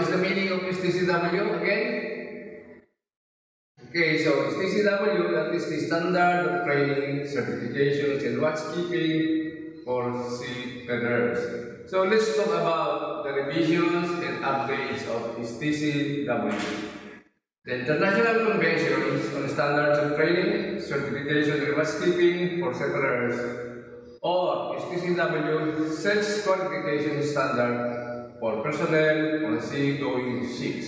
what's the meaning of STCW again? Okay, so STCW, that is the standard of training, certifications, and watchkeeping for seafarers. So let's talk about the revisions and updates of STCW. The International Conventions on Standards of Training, Certification, and Watchkeeping for Seafarers, or STCW, sets qualification standard for personnel on sea-going ships.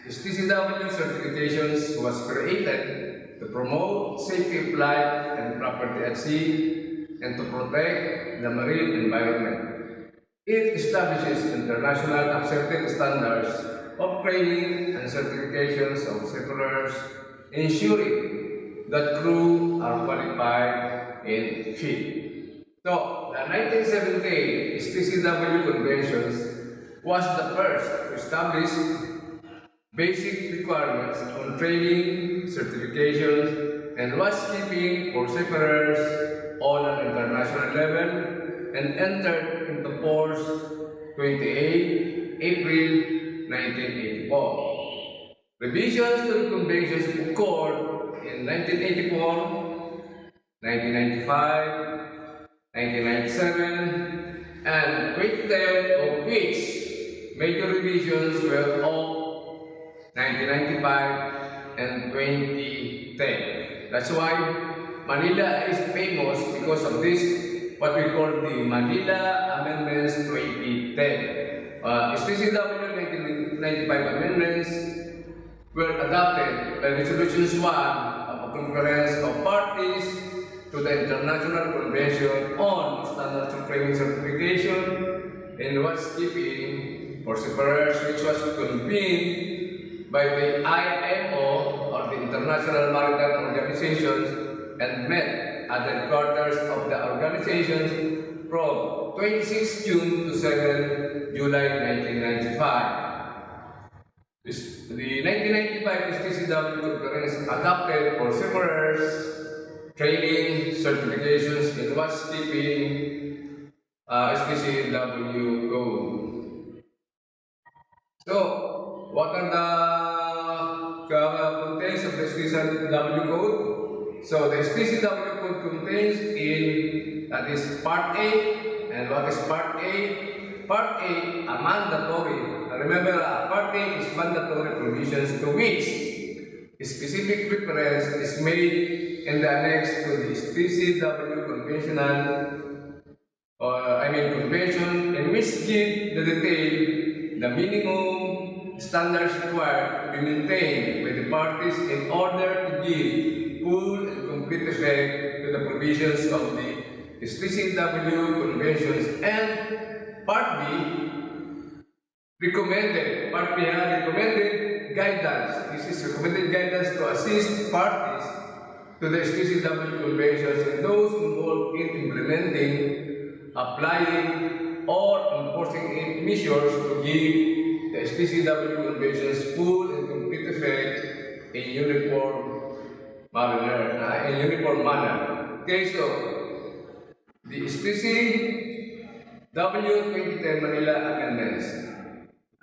STCW certifications was created to promote safety of life and property at sea and to protect the marine environment. It establishes international accepted standards of training and certifications of seafarers, ensuring that crew are qualified and fit. So, the 1978 STCW Conventions was the first to establish basic requirements on training, certifications, and watchkeeping for seafarers on an international level and entered into force 28 April 1984. Revisions to the conventions occurred in 1984, 1995, 1997, and 2010, of which major revisions were of 1995 and 2010. That's why Manila is famous because of this, what we call the Manila Amendments 2010. STCW 1995 amendments were adopted by Resolutions 1 of a Conference of Parties to the International Convention on Standards of Training Certification and Watchkeeping for Seafarers, which was convened by the IMO, or the International Maritime Organization, and met at the headquarters of the organizations from 26 June to 7 July 1995. The 1995 STCW Conference adopted for seafarers training, certifications, and watchkeeping STCW code. So, what are the contents of the STCW code? So, the STCW code contains that is Part A. And what is Part A? Part A, a mandatory. Remember, Part A is mandatory provisions to which specific reference is made in the annex to the STCW convention, in which give the detail, the minimum standards required to be maintained by the parties in order to give full and complete effect to the provisions of the STCW conventions. And Part B, recommended guidance. This is recommended guidance to assist parties to the STCW conventions and those involved in implementing, applying, or enforcing measures to give the STCW conventions full and complete effect in uniform manner. Okay, so the STCW 2010 Manila Amendments.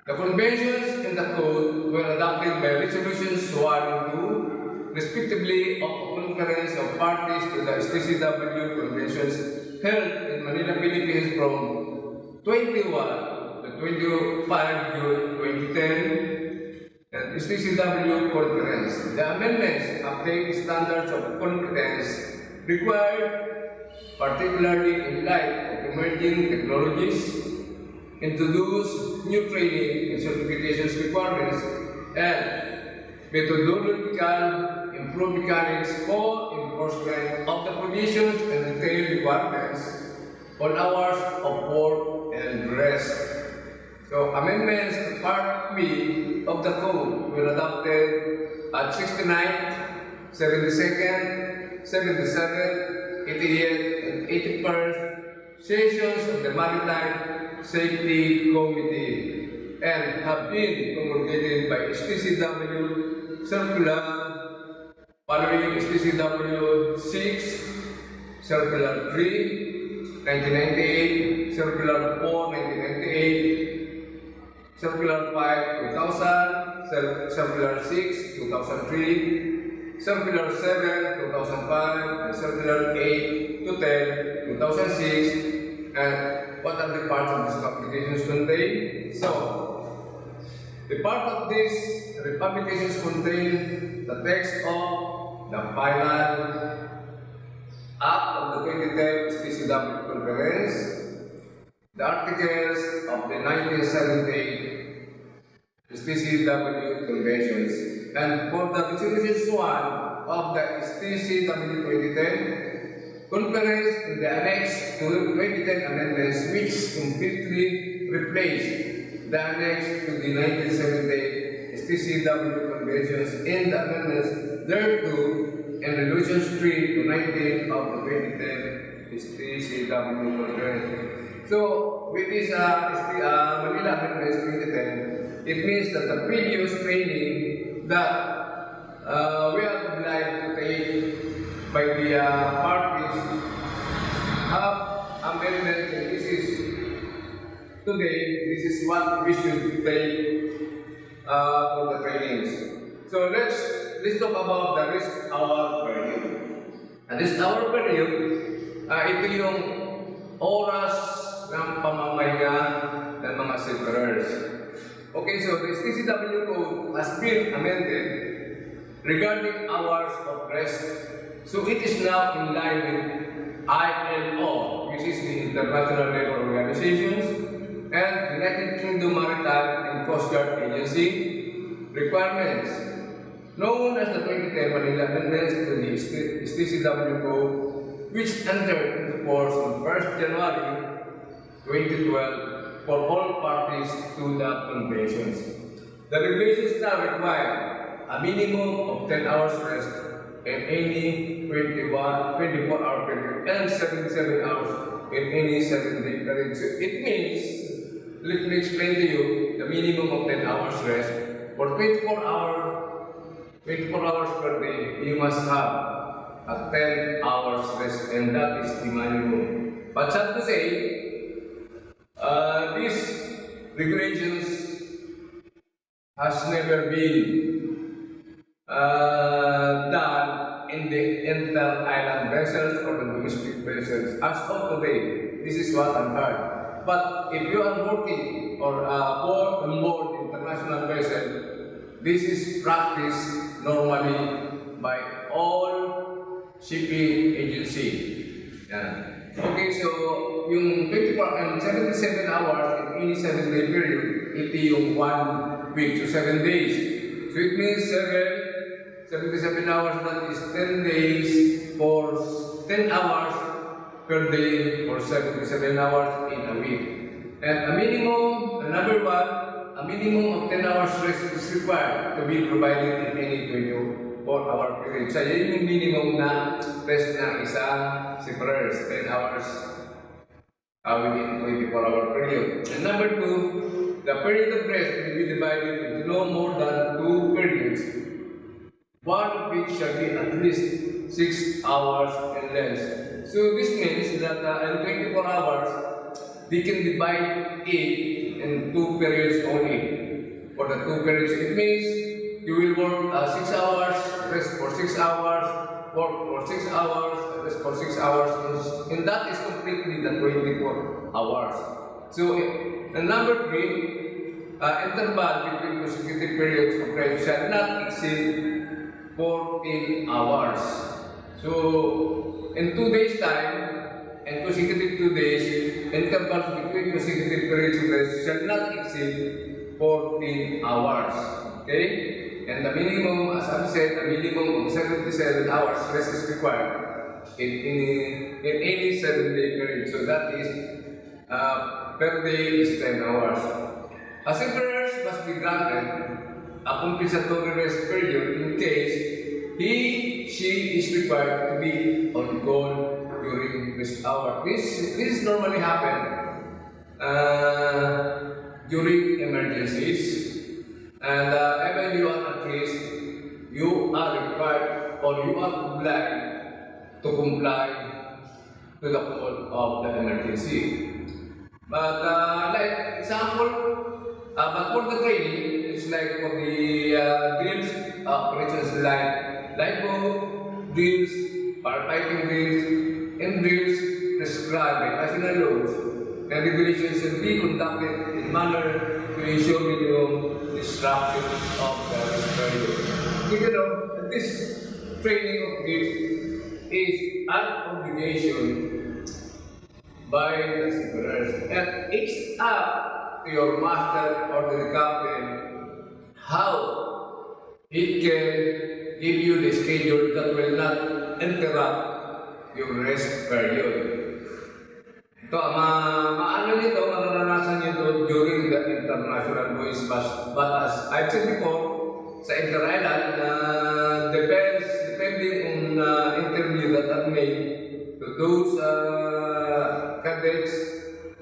The conventions and the code were adopted by Resolutions 1 and 2, respectively, of the Conference of Parties to the STCW conventions held in Manila, Philippines from 21 to 25 June 2010, and STCW Conference. The amendments update standards of competence required, particularly in light of emerging technologies, introduce new training and certifications requirements, and methodological improved mechanics for enforcement of the provisions and detailed requirements on hours of work and rest. So, amendments to Part B of the Code were adopted at 69th, 72nd, 77th, 88th, and 81st sessions of the Maritime Safety Committee and have been promulgated by STCW Circular following STCW 6, Circular 3, 1998, Circular 4, 1998, Circular 5, 2000, Circular 6, 2003, Circular 7, 2005, and Circular 8 to 10, 2006, and what are the parts of these publications contain? So, the part of these publications contain the text of the final act of the 2010 STCW Conference, the articles of the 1978 STCW Conventions, and for the resolutions 1 of the STCW 2010 Conference in the annex to 2010 amendments, which completely replaced the annex to the 1978 STCW Conventions in the amendments thereto, and resolutions 3 to 19 of the 2010 STCW Conference. So, with this Manila Amendments 2010, it means that the previous training that we are obliged to take by the parties have amendments, and this is what we should take for the trainings. So, let's talk about the risk hour period. And this hour period, ito yung oras ng pamamahinga ng mga seafarers. Okay, so the STCW code has been amended regarding hours of rest. So it is now in line with ILO, which is the International Labour Organizations, and United Kingdom Maritime and Coast Guard Agency requirements, known as the 2010 Manila Amendments to the STCW code, which entered into force on 1st January 2012 for all parties to the conventions. The regulations now require a minimum of 10 hours rest in any 24-hour period and 77 hours in any 7-day period. So it means, let me explain to you, the minimum of 10 hours rest for 24 hours per day, you must have a 10 hours rest, and that is the minimum. But sad to say, these regulations has never been done in the inter-island vessels or the domestic vessels. As of today, this is what I've heard. But if you are working or on board international vessel, this is practiced normally by all shipping agency. Yeah. Okay, so yung 24 and 77 hours in any 7-day period, ito yung 1 week, so 7 days. So it means 77 hours, that is 10 days for 10 hours per day for 77 hours in a week. And a minimum, number 1, a minimum of 10 hours rest is required to be provided in any 24-hour period. So yun yung minimum na rest ng isang seafarers, 10 hours within 24-hour period. And number 2, the period of rest will be divided into no more than 2 periods, one of which shall be at least 6 hours in length. So this means that in 24 hours, they can divide it in 2 periods only. For the 2 periods, it means you will work 6 hours, rest for 6 hours, work for 6 hours, rest for 6 hours, and that is completely the 24 hours. So, and number 3, interval between consecutive periods of rest shall not exceed 14 hours. So, in 2 days' time, and consecutive 2 days, intervals between consecutive periods of rest shall not exceed 14 hours. Okay? And the minimum, as I've said, a minimum of 77 hours rest is required in any 7-day period. So that is, per day is 10 hours. Seafarers must be granted a compensatory rest period in case she is required to be on call during rest hour. This normally happen during emergencies. And even you are at risk, you are required or you are obliged to comply to the call of the emergency. But like example, But for the training, it's like for the drills, operations like LIFO, drills, firefighting drills, and drills prescribed by national laws. The regulations should be conducted in manner to ensure minimum disruption of the period. You know, this training of this is an obligation by the seafarers, and it's up to your master or the captain how he can give you the schedule that will not interrupt your rest period. Ito, maano nito, mararanasan nito during the international voice but as I've said before, sa inter-island, depending on interview that I've made to those cadets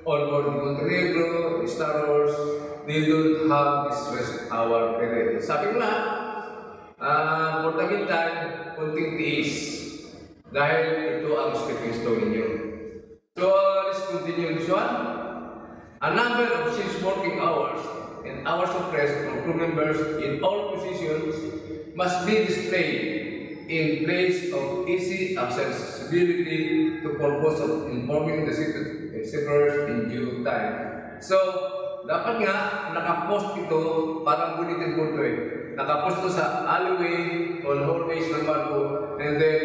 on board the Montenegro, the Star Wars, they don't have this rest hour period. Sabi ko nga, for the meantime, kunting tiis. Dahil ito ang stepping stone ninyo. So, let's continue this one. A number of ship's working hours and hours of rest for crew members in all positions must be displayed in place of easy accessibility to purpose of informing the seafarers in due time. So, dapat nga, nakapost ito, parang bulletin board ito eh. Nakapost ito sa alleyway or hallways ng barko, and then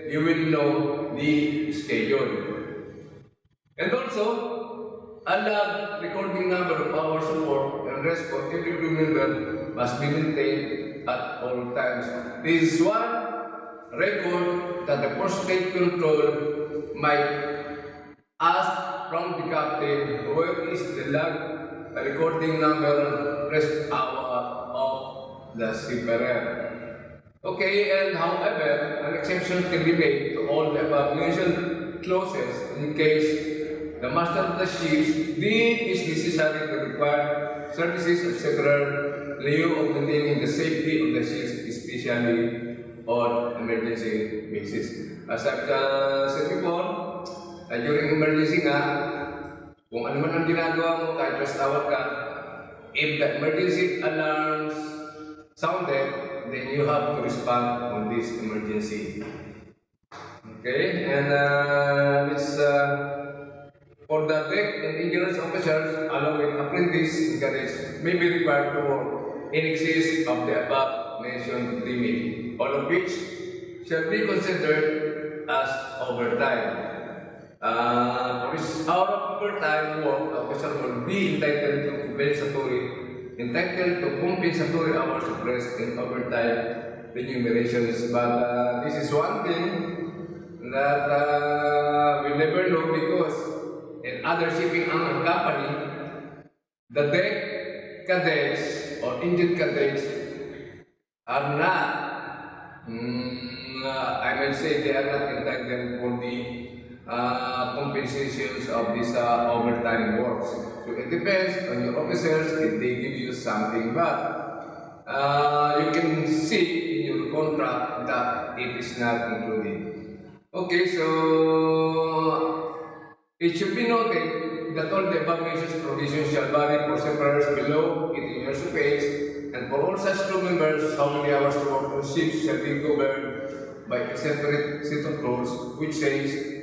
you will know the schedule. And also, a log recording number of hours of work and rest for every crew member must be maintained at all times. This is one record that the first state control might ask from the captain where is the log recording number rest hour of the seafarer. Okay, and however, an exception can be made to all the above-mentioned clauses in case the master of the ship deemed it necessary to require services of several lieu of maintaining the safety of the ships, especially on emergency basis. As I've said before, during emergency nga, kung ano man ang ginagawa mo, kahit rest hour ka, if the emergency alarms sounded, then you have to respond on this emergency. Okay, and for the deck and engineers officers, along with apprentice cadets, may be required to work in excess of the above mentioned limit, all of which shall be considered as overtime. For each hour of overtime work, the officer will be entitled to compensatory hours of rest and overtime remunerations. But this is one thing that we never know, because in other shipping company, the deck cadets or engine cadets are not, I may say they are not entitled for the compensations of this overtime works. So it depends on your officers if they give you something, but you can see in your contract that it is not included. Okay, so it should be noted that all the above mentioned provisions shall vary for seafarers below 18 years of age, and for all such crew members, how many hours to work on ships shall be governed by a separate set of rules, which says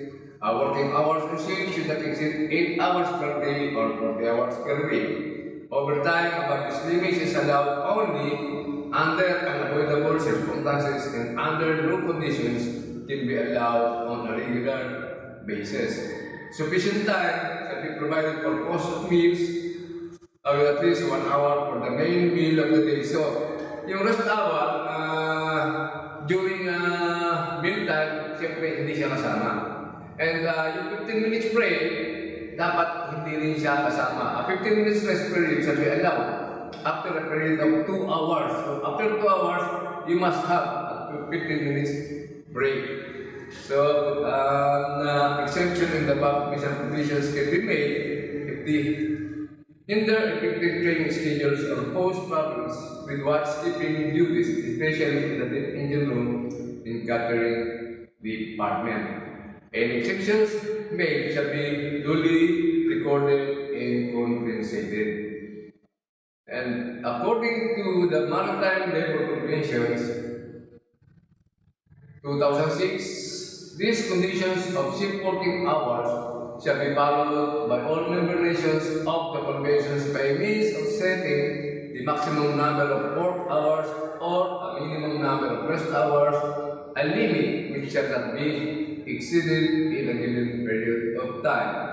working hours on ships should not exceed 8 hours per day or 40 hours per week. Overtime above this limit is allowed only under unavoidable circumstances and under no conditions can be allowed on a regular basis. Sufficient time shall be provided for cost of meals with at least 1 hour for the main meal of the day. So, yung rest hour, during mealtime, siyempre hindi siya kasama. And yung 15 minutes break, dapat hindi rin siya kasama. A 15 minutes rest period shall be allowed after a period of 2 hours. So, after 2 hours, you must have a 15 minutes break. So, exemption in the above conditions can be made if the hinder effective training schedules or post problems with watchkeeping duties, especially in the engine room in catering department. Any exceptions made shall be duly recorded and compensated. And according to the Maritime Labor Conventions 2006, these conditions of ship working hours shall be followed by all member nations of the conventions by means of setting the maximum number of work hours or a minimum number of rest hours, a limit which shall not be exceeded in a given period of time.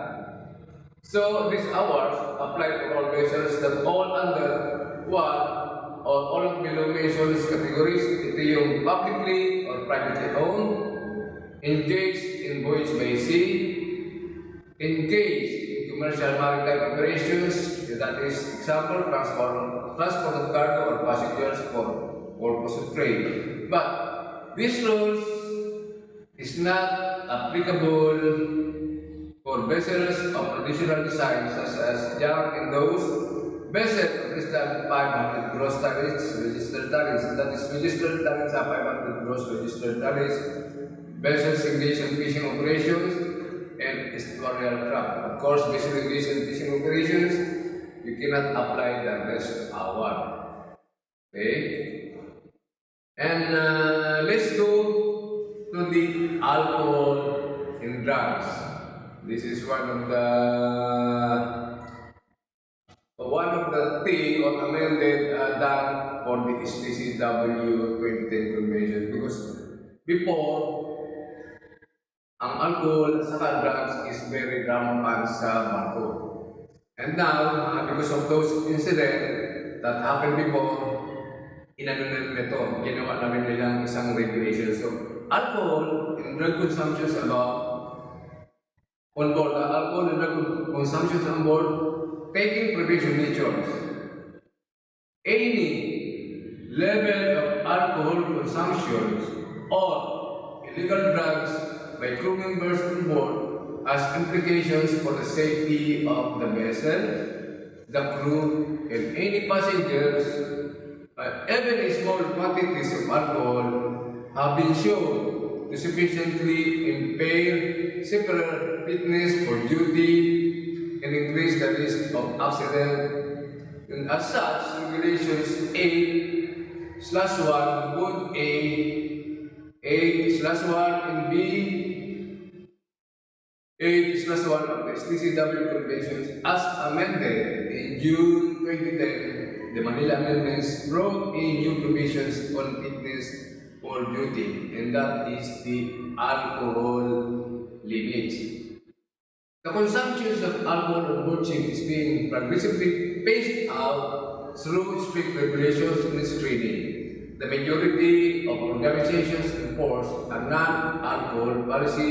So these hours apply to all vessels that fall under one or all of below mentioned categories. Ito yung publicly or privately owned, engaged in voyage by sea, engaged in commercial maritime operations, that is example, transport of cargo or passengers for purpose of trade. But these rules is not applicable for vessels of traditional design such as young and those vessels of less than 500 gross tonnage registered tonnage, that is registered tonnage are 500 gross registered tonnage, vessels engaged in fishing operations and estuarial craft. Of course, vessels engaged in fishing operations, you cannot apply the rest hour. Okay? And let's go to the alcohol and drugs. This is one of the thing or amended done for the STCW 2010 convention, because before ang alcohol at saka drugs is very rampant sa barko. And now, because of those incidents that happened before, inano na nito, ginawa namin nilang isang regulation. So, alcohol and drug consumption on board, alcohol and drug consumption on board, taking prevention measures. Any level of alcohol consumption or illegal drugs by crew members on board has implications for the safety of the vessel, the crew, and any passengers. Even small quantities of alcohol have been shown to sufficiently impair several fitness for duty and increase the risk of accident. And as such, regulations 8/1 would A, 8/1 and B, 8/1 of the STCW Conventions as amended in June 2010, the Manila Amendments brought in new provisions on fitness for duty, and that is the alcohol limits. The consumption of alcohol on board ship is being progressively phased out through strict regulations and screening. The majority of organizations enforce a non-alcohol policy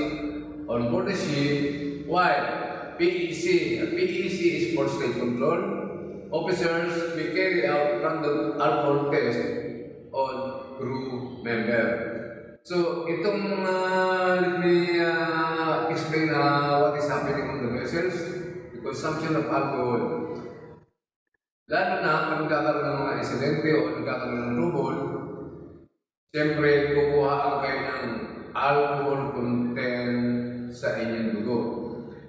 on board the ship, while PEC is for state control. Officers may carry out random alcohol tests on crew member. So, itong let me explain what is happening on the vessels, the consumption of alcohol. Lalo na pag nagkakaroon ng mga insidente o nagkakaroon ng trouble, siyempre kukuhaan kayo ng alcohol content sa inyong dugo.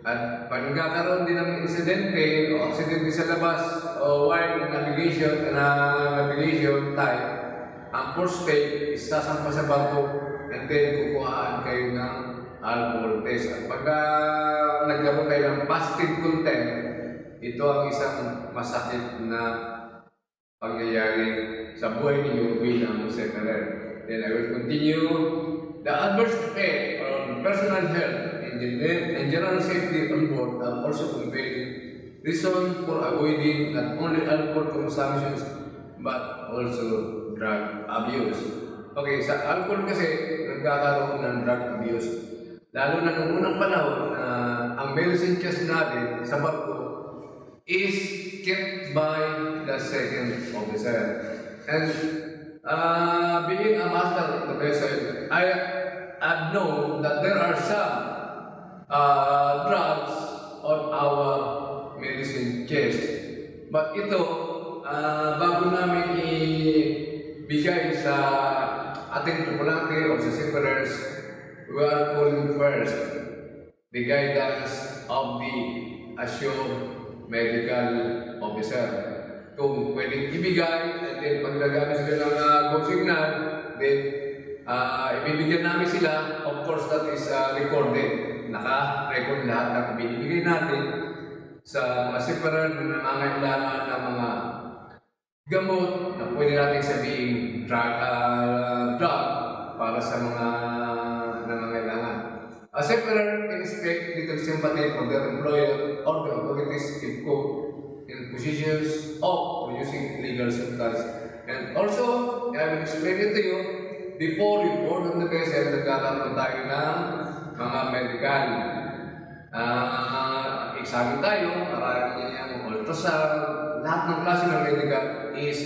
At pag nagkakaroon din ng insidente o aksidente sa labas o while navigation type, ang first step is sasampa sa barko and then kukuhaan kayo ng alcohol test. At pag nagkaroon kayo ng positive content, ito ang isang masakit na pangyayari sa buhay ninyo bilang settler. Then I will continue. The adverse effect on personal health and general safety on board are also compelling reason for avoiding not only alcohol consumption but also drug abuse. Okay, sa alcohol kasi nagkakaroon ng drug abuse. Lalo na noong unang panahon na ang medicine chest natin sa barko is kept by the second officer. And being a master of the vessel, I've known that there are some drugs on our medicine chest. But ito, bago namin ibigay sa ating tripulante o sa seafarers, we are calling first the guidance of the assured medical officer. kung pwedeng ibigay, and then pag nagamit sila ng go signal, then ibibigyan namin sila. Of course, that is recorded. Naka-record lahat ng ibinibigay natin sa mga separate na nangangailangan ng mga gamot na pwede natin sabihin drug para sa mga nangangailangan. A separate expect little sympathy for their employer or the authorities if in positions of producing illegal substance. And also, I will explain it to you, before you board on the vessel, nagkakaroon tayo ng mga medical. Examine tayo, maraming yung ultrasound, lahat ng klase ng medical is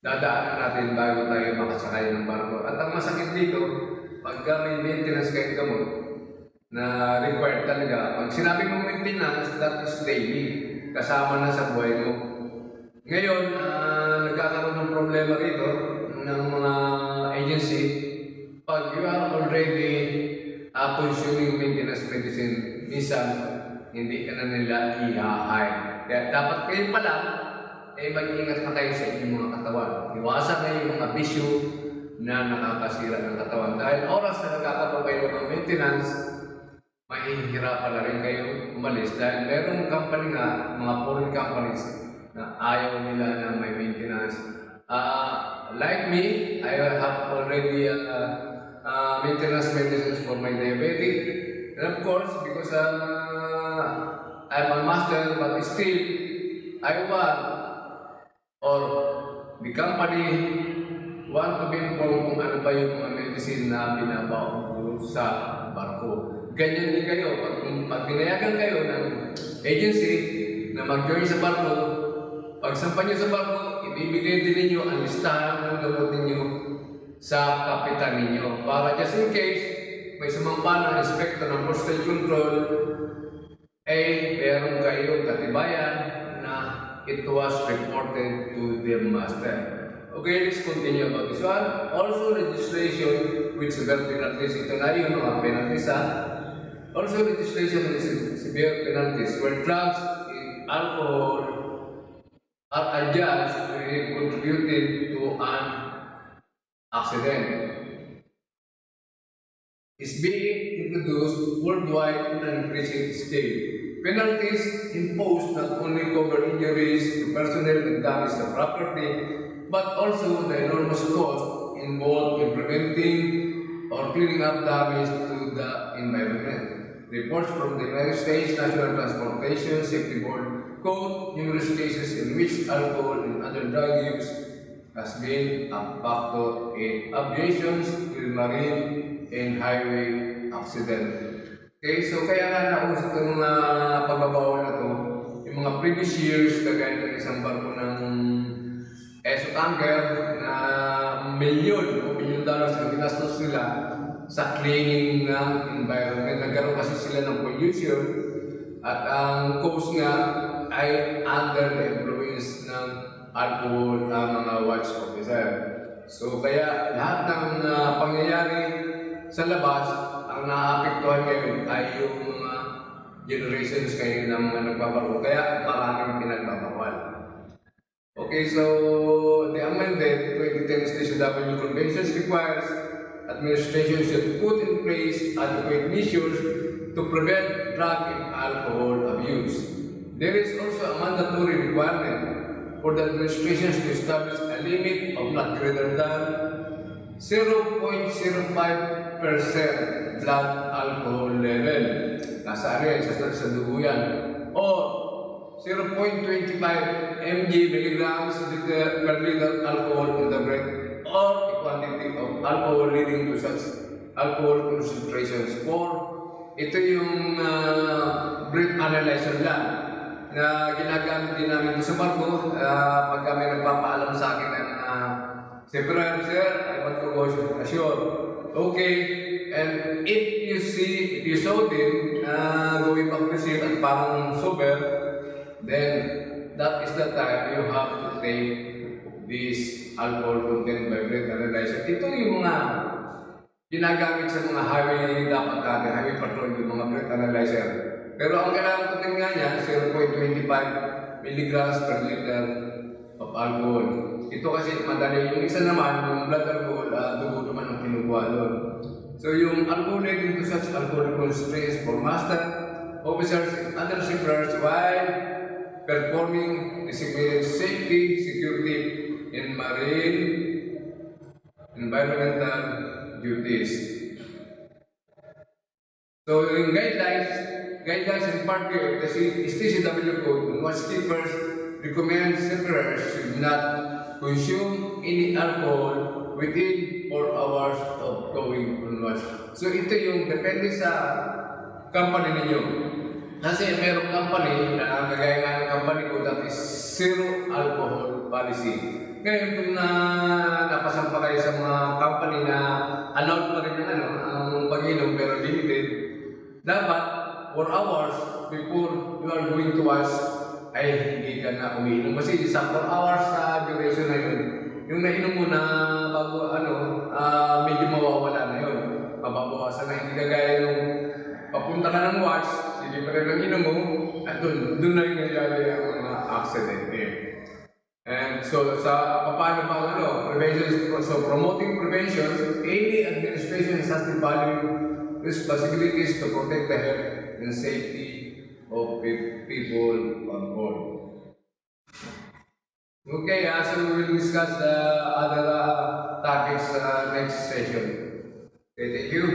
dadaanan natin bago tayo makasakay ng barko. At ang masakit dito, pagka may maintenance kahit gamot na required talaga, pag sinabi mong maintenance, that is daily, kasama na sa buhay mo. Ngayon, nagkakaroon ng problema rito ng mga agency. Pag you are already consuming maintenance medicine, minsan hindi ka na nila ihahay. Kaya dapat kayo pa lang, mag-iingat na kayo sa inyong mga katawan. Iwasan na yung mga bisyo na nakakasira ng katawan. Dahil oras na nagkakaroon kayo ng maintenance, mahihirapan na rin kayo umalis. Dahil merong company nga, mga foreign companies, na ayaw nila na may maintenance. Like me, I have already maintenance medicines for my diabetic. And of course, because I'm a master, but still, I want, or the company want to be informed kung ano ba yung mga medicine na binabaon sa barko. Ganyan din kayo, pag pinayagan kayo ng agency na mag-join sa barko, pag sampan nyo sa barko, ibibigay din ninyo ang listahan ng gamot ninyo sa kapitan ninyo. Para just in case, may sumampa ng inspector ng postal control, meron kayong katibayan na it was reported to the master. Okay, let's continue about this one. Also, legislation with severe penalties. Ito na yung mga penalties. Also, legislation with severe penalties where drugs and alcohol are adjudged to have contributed to an accident is being introduced worldwide on an increasing scale. Penalties imposed not only cover injuries to personnel and damage to property, but also the enormous cost involved in preventing or cleaning up damage to the environment. Reports from the United States National Transportation Safety Board quote numerous cases in which alcohol and other drug use has been a factor in aviation, marine, and highway accident. Okay, so kaya nga nausap ng mga pagbabawal na to, yung mga previous years, kagaya ng isang barko ng ESO tanker na milyon o $1 billion ang ginastos nila sa cleaning ng environment. Nagkaroon kasi sila ng pollution at ang cause nga ay under the influence ng alcohol ang mga watch officer. So kaya lahat ng pangyayari sa labas, ang naapektuhan ngayon ay yung mga generations kayo ng mga nagbabarko. Kaya maraming pinagbabawal. Okay, so the amended 2010 Station W Conventions requires administration should put in place adequate measures to prevent drug and alcohol abuse. There is also a mandatory requirement for the administrations to establish a limit of not greater than 0.05% blood alcohol level. Nasa ano yan, sa dugo yan. Or 0.25 mg milligrams per liter alcohol in the breath, or a quantity of alcohol leading to such alcohol concentrations. Ito yung breath analyzer lang na ginagamit din namin sa barko pag kami nagpapaalam sa akin ng siyempre, sir, I want to go ashore. Okay, and if you saw them going back to ship at parang sober, then that is the time you have to take this alcohol content by breath analyzer. Ito yung mga ginagamit sa mga highway dapat natin, highway patrol, yung mga breath analyzer. Pero ang kailangan ko tingnan niya, 0.25 milligrams per liter of alcohol. Ito kasi madali. Yung isa naman, yung blood alcohol, dugo naman ang kinukuha doon. So yung alcohol leading to such alcohol constraints for master, officers, and other seafarers while performing designated safety, security, and marine environmental duties. So yung guidelines in part B of the STCW code, watchkeepers recommend seafarers should not consume any alcohol within 4 hours of going on watch. So ito yung depende sa company ninyo. Kasi merong company na kagaya nga ng company ko that is zero alcohol policy. Ngayon kung napasampa kayo sa mga company na allowed pa rin ang pag-inom pero limited, dapat 4 hours before you are going to watch ay hindi ka na umiinom. Kasi sa 4 hours sa duration na yun, yung nainom mo na bago medyo mawawala na yun. Mababawasan na, hindi kagaya nung papunta ka ng watch, sige pa rin ang inom mo, at doon na yung nangyayari ang mga accident eh. And so, paano ba prevention? So, promoting prevention, any administration has the following responsibilities to protect the health and safety of people on board. Okay, so we will discuss the other topics next session. Okay, thank you.